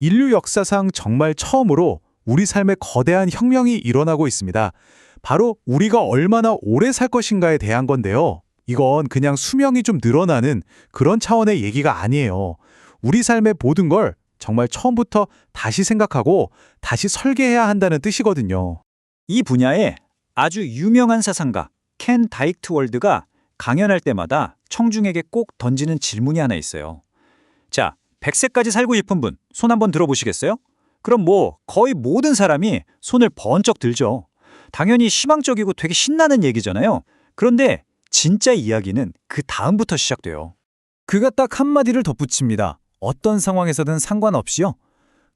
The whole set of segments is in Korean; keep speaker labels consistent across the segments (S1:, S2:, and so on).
S1: 인류 역사상 정말 처음으로 우리 삶에 거대한 혁명이 일어나고 있습니다. 바로 우리가 얼마나 오래 살 것인가에 대한 건데요. 이건 그냥 수명이 좀 늘어나는 그런 차원의 얘기가 아니에요. 우리 삶의 모든 걸 정말 처음부터 다시 생각하고 다시 설계해야 한다는 뜻이거든요.
S2: 이 분야에 아주 유명한 사상가 켄 다이크트월드가 강연할 때마다 청중에게 꼭 던지는 질문이 하나 있어요. 자, 100세까지 살고 싶은 분, 손 한번 들어보시겠어요? 그럼 거의 모든 사람이 손을 번쩍 들죠. 당연히 희망적이고 되게 신나는 얘기잖아요. 그런데 진짜 이야기는 그 다음부터 시작돼요.
S3: 그가 딱 한마디를 덧붙입니다. 어떤 상황에서든 상관없이요.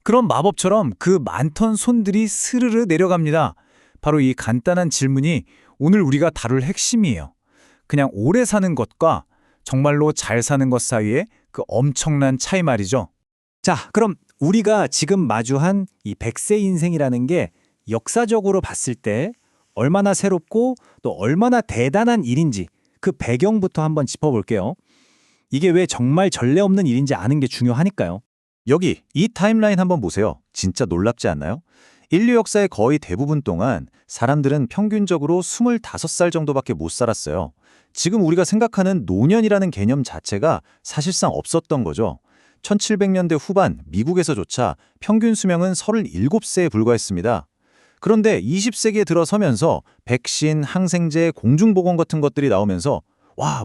S3: 그런 마법처럼 그 많던 손들이 스르르 내려갑니다. 바로 이 간단한 질문이 오늘 우리가 다룰 핵심이에요. 그냥 오래 사는 것과 정말로 잘 사는 것 사이에 그 엄청난 차이 말이죠.
S2: 자, 그럼 우리가 지금 마주한 이 100세 인생이라는 게 역사적으로 봤을 때 얼마나 새롭고 또 얼마나 대단한 일인지 그 배경부터 한번 짚어볼게요. 이게 왜 정말 전례 없는 일인지 아는 게 중요하니까요.
S4: 여기 이 타임라인 한번 보세요. 진짜 놀랍지 않나요? 인류 역사의 거의 대부분 동안 사람들은 평균적으로 25살 정도밖에 못 살았어요. 지금 우리가 생각하는 노년이라는 개념 자체가 사실상 없었던 거죠. 1700년대 후반 미국에서조차 평균 수명은 37세에 불과했습니다. 그런데 20세기에 들어서면서 백신, 항생제, 공중보건 같은 것들이 나오면서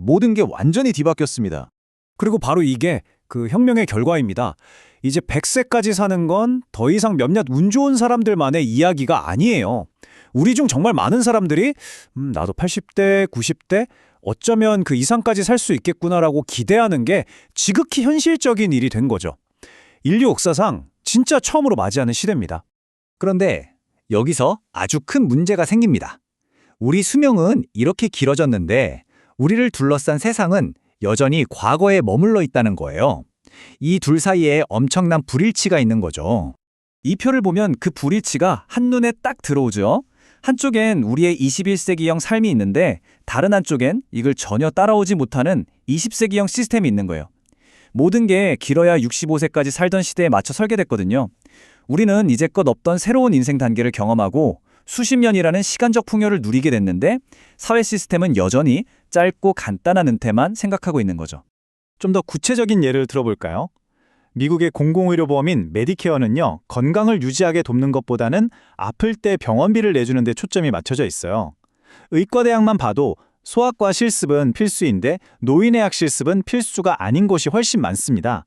S4: 모든 게 완전히 뒤바뀌었습니다.
S3: 그리고 바로 이게 그 혁명의 결과입니다. 이제 100세까지 사는 건 더 이상 몇몇 운 좋은 사람들만의 이야기가 아니에요. 우리 중 정말 많은 사람들이 나도 80대, 90대 어쩌면 그 이상까지 살 수 있겠구나라고 기대하는 게 지극히 현실적인 일이 된 거죠. 인류 역사상 진짜 처음으로 맞이하는 시대입니다.
S2: 그런데 여기서 아주 큰 문제가 생깁니다. 우리 수명은 이렇게 길어졌는데 우리를 둘러싼 세상은 여전히 과거에 머물러 있다는 거예요. 이 둘 사이에 엄청난 불일치가 있는 거죠.
S3: 이 표를 보면 그 불일치가 한눈에 딱 들어오죠. 한쪽엔 우리의 21세기형 삶이 있는데 다른 한쪽엔 이걸 전혀 따라오지 못하는 20세기형 시스템이 있는 거예요. 모든 게 길어야 65세까지 살던 시대에 맞춰 설계됐거든요. 우리는 이제껏 없던 새로운 인생 단계를 경험하고 수십 년이라는 시간적 풍요를 누리게 됐는데 사회 시스템은 여전히 짧고 간단한 은퇴만 생각하고 있는 거죠.
S2: 좀 더 구체적인 예를 들어볼까요? 미국의 공공의료보험인 메디케어는요, 건강을 유지하게 돕는 것보다는 아플 때 병원비를 내주는 데 초점이 맞춰져 있어요. 의과대학만 봐도 소아과 실습은 필수인데 노인의학 실습은 필수가 아닌 곳이 훨씬 많습니다.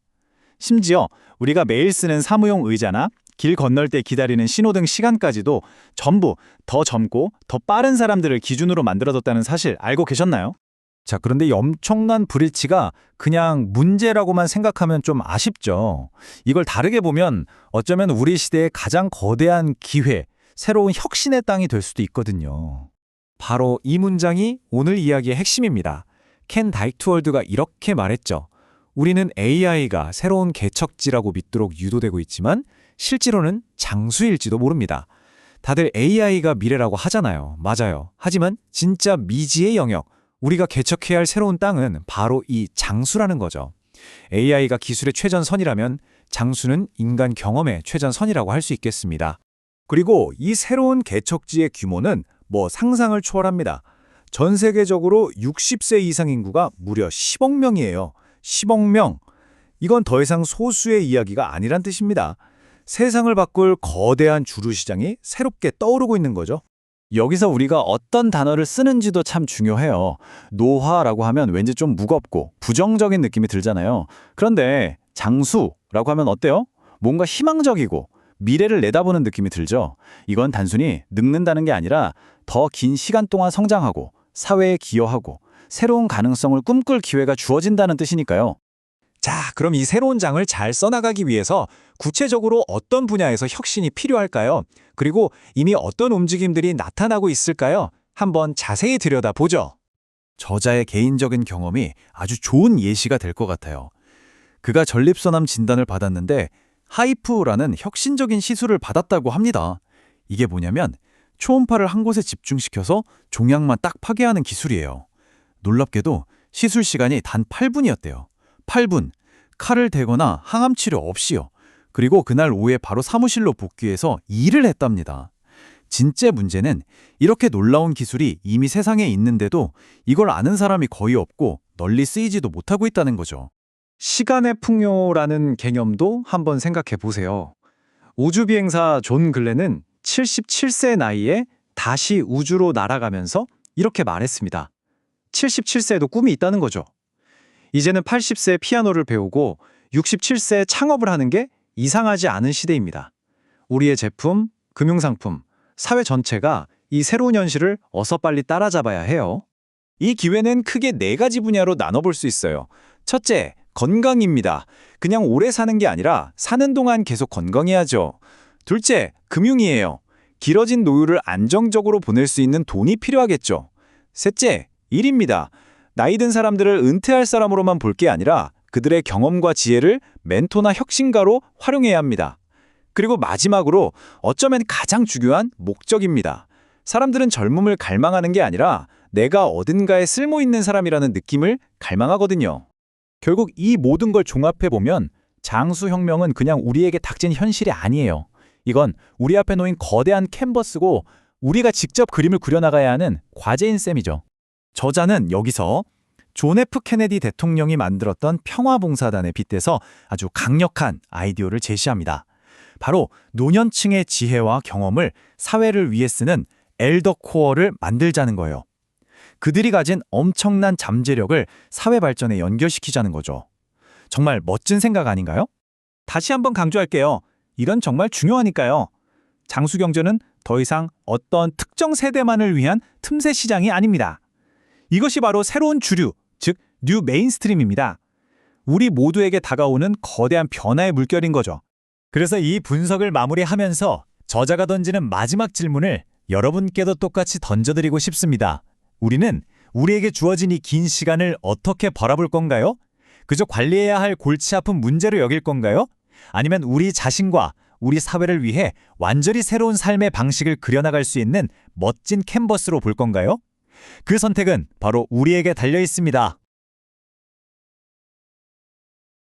S2: 심지어 우리가 매일 쓰는 사무용 의자나 길 건널 때 기다리는 신호등 시간까지도 전부 더 젊고 더 빠른 사람들을 기준으로 만들어뒀다는 사실 알고 계셨나요?
S3: 자, 그런데 이 엄청난 불일치가 그냥 문제라고만 생각하면 좀 아쉽죠. 이걸 다르게 보면 어쩌면 우리 시대의 가장 거대한 기회, 새로운 혁신의 땅이 될 수도 있거든요. 바로 이 문장이 오늘 이야기의 핵심입니다. 켄 다이크트월드가 이렇게 말했죠. 우리는 AI가 새로운 개척지라고 믿도록 유도되고 있지만 실제로는 장수일지도 모릅니다. 다들 AI가 미래라고 하잖아요. 맞아요. 하지만 진짜 미지의 영역, 우리가 개척해야 할 새로운 땅은 바로 이 장수라는 거죠. AI가 기술의 최전선이라면 장수는 인간 경험의 최전선이라고 할 수 있겠습니다. 그리고 이 새로운 개척지의 규모는 상상을 초월합니다. 전 세계적으로 60세 이상 인구가 무려 10억 명이에요. 10억 명. 이건 더 이상 소수의 이야기가 아니란 뜻입니다. 세상을 바꿀 거대한 주류 시장이 새롭게 떠오르고 있는 거죠.
S2: 여기서 우리가 어떤 단어를 쓰는지도 참 중요해요. 노화라고 하면 왠지 좀 무겁고 부정적인 느낌이 들잖아요. 그런데 장수라고 하면 어때요? 뭔가 희망적이고 미래를 내다보는 느낌이 들죠. 이건 단순히 늙는다는 게 아니라 더 긴 시간 동안 성장하고 사회에 기여하고 새로운 가능성을 꿈꿀 기회가 주어진다는 뜻이니까요.
S3: 자, 그럼 이 새로운 장을 잘 써나가기 위해서 구체적으로 어떤 분야에서 혁신이 필요할까요? 그리고 이미 어떤 움직임들이 나타나고 있을까요? 한번 자세히 들여다보죠. 저자의 개인적인 경험이 아주 좋은 예시가 될 것 같아요. 그가 전립선암 진단을 받았는데 하이프라는 혁신적인 시술을 받았다고 합니다. 이게 뭐냐면 초음파를 한 곳에 집중시켜서 종양만 딱 파괴하는 기술이에요. 놀랍게도 시술 시간이 단 8분이었대요. 8분. 칼을 대거나 항암 치료 없이요. 그리고 그날 오후에 바로 사무실로 복귀해서 일을 했답니다. 진짜 문제는 이렇게 놀라운 기술이 이미 세상에 있는데도 이걸 아는 사람이 거의 없고 널리 쓰이지도 못하고 있다는 거죠.
S2: 시간의 풍요라는 개념도 한번 생각해 보세요. 우주비행사 존 글렌은 77세 나이에 다시 우주로 날아가면서 이렇게 말했습니다. 77세에도 꿈이 있다는 거죠. 이제는 80세 피아노를 배우고 67세 창업을 하는 게 이상하지 않은 시대입니다. 우리의 제품, 금융상품, 사회 전체가 이 새로운 현실을 어서 빨리 따라잡아야 해요.
S3: 이 기회는 크게 4가지 분야로 나눠볼 수 있어요. 첫째, 건강입니다. 그냥 오래 사는 게 아니라 사는 동안 계속 건강해야죠. 둘째, 금융이에요. 길어진 노후를 안정적으로 보낼 수 있는 돈이 필요하겠죠. 셋째, 일입니다. 나이 든 사람들을 은퇴할 사람으로만 볼 게 아니라 그들의 경험과 지혜를 멘토나 혁신가로 활용해야 합니다. 그리고 마지막으로 어쩌면 가장 중요한 목적입니다. 사람들은 젊음을 갈망하는 게 아니라 내가 어딘가에 쓸모 있는 사람이라는 느낌을 갈망하거든요. 결국 이 모든 걸 종합해보면 장수혁명은 그냥 우리에게 닥친 현실이 아니에요. 이건 우리 앞에 놓인 거대한 캔버스고 우리가 직접 그림을 그려나가야 하는 과제인 셈이죠. 저자는 여기서 존 F 케네디 대통령이 만들었던 평화봉사단에 빗대서 아주 강력한 아이디어를 제시합니다. 바로 노년층의 지혜와 경험을 사회를 위해 쓰는 엘더 코어를 만들자는 거예요. 그들이 가진 엄청난 잠재력을 사회 발전에 연결시키자는 거죠. 정말 멋진 생각 아닌가요? 다시 한번 강조할게요. 이건 정말 중요하니까요. 장수경제는 더 이상 어떤 특정 세대만을 위한 틈새 시장이 아닙니다. 이것이 바로 새로운 주류, 즉 뉴 메인스트림입니다. 우리 모두에게 다가오는 거대한 변화의 물결인 거죠. 그래서 이 분석을 마무리하면서 저자가 던지는 마지막 질문을 여러분께도 똑같이 던져드리고 싶습니다. 우리는 우리에게 주어진 이 긴 시간을 어떻게 바라볼 건가요? 그저 관리해야 할 골치 아픈 문제로 여길 건가요? 아니면 우리 자신과 우리 사회를 위해 완전히 새로운 삶의 방식을 그려나갈 수 있는 멋진 캔버스로 볼 건가요? 그 선택은 바로 우리에게 달려 있습니다.